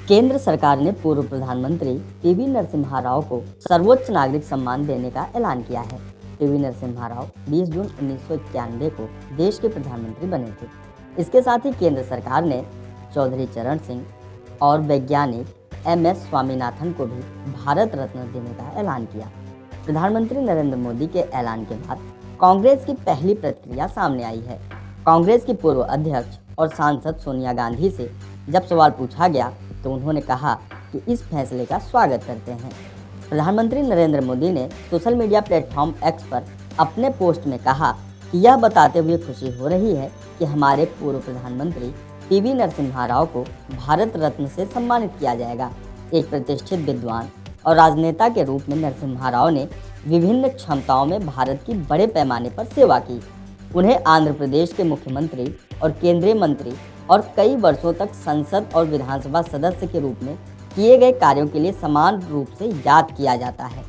केंद्र सरकार ने पूर्व प्रधानमंत्री पीवी नरसिम्हा राव को सर्वोच्च नागरिक सम्मान देने का ऐलान किया है। पीवी नरसिम्हा राव 20 जून 1991 को देश के प्रधानमंत्री बने थे। इसके साथ ही केंद्र सरकार ने चौधरी चरण सिंह और वैज्ञानिक MS स्वामीनाथन को भी भारत रत्न देने का ऐलान किया। प्रधानमंत्री नरेंद्र मोदी के ऐलान के बाद कांग्रेस की पहली प्रतिक्रिया सामने आई है। कांग्रेस की पूर्व अध्यक्ष और सांसद सोनिया गांधी से जब सवाल पूछा गया तो उन्होंने कहा कि इस फैसले का स्वागत करते हैं। प्रधानमंत्री नरेंद्र मोदी ने सोशल मीडिया प्लेटफॉर्म X पर अपने पोस्ट में कहा कि यह बताते हुए खुशी हो रही है कि हमारे पूर्व प्रधानमंत्री पीवी नरसिम्हा राव को भारत रत्न से सम्मानित किया जाएगा। एक प्रतिष्ठित विद्वान और राजनेता के रूप में नरसिम्हा राव ने विभिन्न क्षमताओं में भारत की बड़े पैमाने पर सेवा की। उन्हें आंध्र प्रदेश के मुख्यमंत्री और केंद्रीय मंत्री और कई वर्षों तक संसद और विधानसभा सदस्य के रूप में किए गए कार्यों के लिए समान रूप से याद किया जाता है।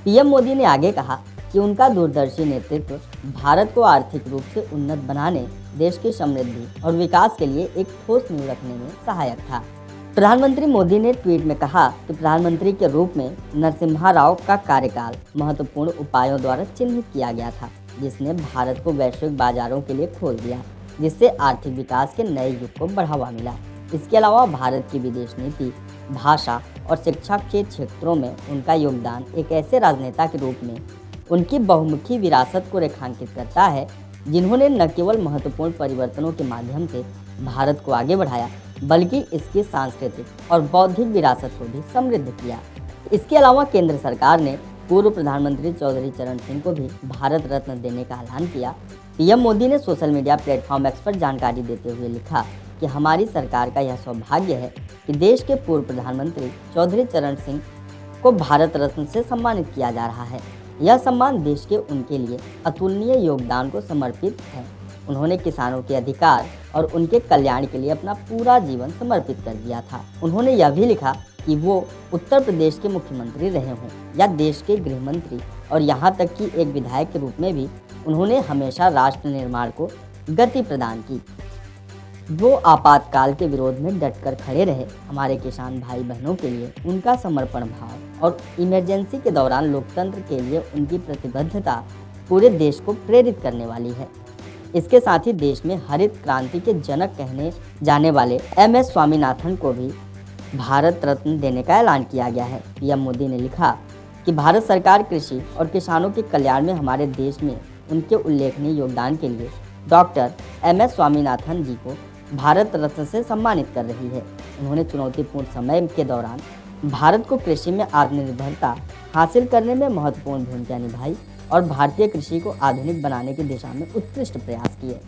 पीएम मोदी ने आगे कहा कि उनका दूरदर्शी नेतृत्व भारत को आर्थिक रूप से उन्नत बनाने, देश की समृद्धि और विकास के लिए एक ठोस नींव रखने में सहायक था। प्रधानमंत्री मोदी ने ट्वीट में कहा कि प्रधानमंत्री के रूप में नरसिम्हा राव का कार्यकाल महत्वपूर्ण उपायों द्वारा चिन्हित किया गया था, जिसने भारत को वैश्विक बाजारों के लिए खोल दिया, जिससे आर्थिक विकास के नए युग को बढ़ावा मिला। इसके अलावा भारत की विदेश नीति, भाषा और शिक्षा के क्षेत्रों में उनका योगदान एक ऐसे राजनेता के रूप में उनकी बहुमुखी विरासत को रेखांकित करता है, जिन्होंने न केवल महत्वपूर्ण परिवर्तनों के माध्यम से भारत को आगे बढ़ाया, बल्कि इसकी सांस्कृतिक और बौद्धिक विरासत को भी समृद्ध किया। इसके अलावा केंद्र सरकार ने पूर्व प्रधानमंत्री चौधरी चरण सिंह को भी भारत रत्न देने का ऐलान किया। पीएम मोदी ने सोशल मीडिया प्लेटफॉर्म X पर जानकारी देते हुए लिखा कि हमारी सरकार का यह सौभाग्य है कि देश के पूर्व प्रधानमंत्री चौधरी चरण सिंह को भारत रत्न से सम्मानित किया जा रहा है। यह सम्मान देश के उनके लिए अतुलनीय योगदान को समर्पित है। उन्होंने किसानों के अधिकार और उनके कल्याण के लिए अपना पूरा जीवन समर्पित कर दिया था। उन्होंने यह भी लिखा कि वो उत्तर प्रदेश के मुख्यमंत्री रहे हों या देश के गृह मंत्री और यहाँ तक कि एक विधायक के रूप में भी उन्होंने हमेशा राष्ट्र निर्माण को गति प्रदान की। वो आपातकाल के विरोध में डटकर खड़े रहे। हमारे किसान भाई बहनों के लिए उनका समर्पण भाव और इमरजेंसी के दौरान लोकतंत्र के लिए उनकी प्रतिबद्धता पूरे देश को प्रेरित करने वाली है। इसके साथ ही देश में हरित क्रांति के जनक कहने जाने वाले MS स्वामीनाथन को भी भारत रत्न देने का ऐलान किया गया है। पीएम मोदी ने लिखा कि भारत सरकार कृषि और किसानों के कल्याण में हमारे देश में उनके उल्लेखनीय योगदान के लिए डॉक्टर MS स्वामीनाथन जी को भारत रत्न से सम्मानित कर रही है। उन्होंने चुनौतीपूर्ण समय के दौरान भारत को कृषि में आत्मनिर्भरता हासिल करने में महत्वपूर्ण भूमिका निभाई और भारतीय कृषि को आधुनिक बनाने की दिशा में उत्कृष्ट प्रयास किए।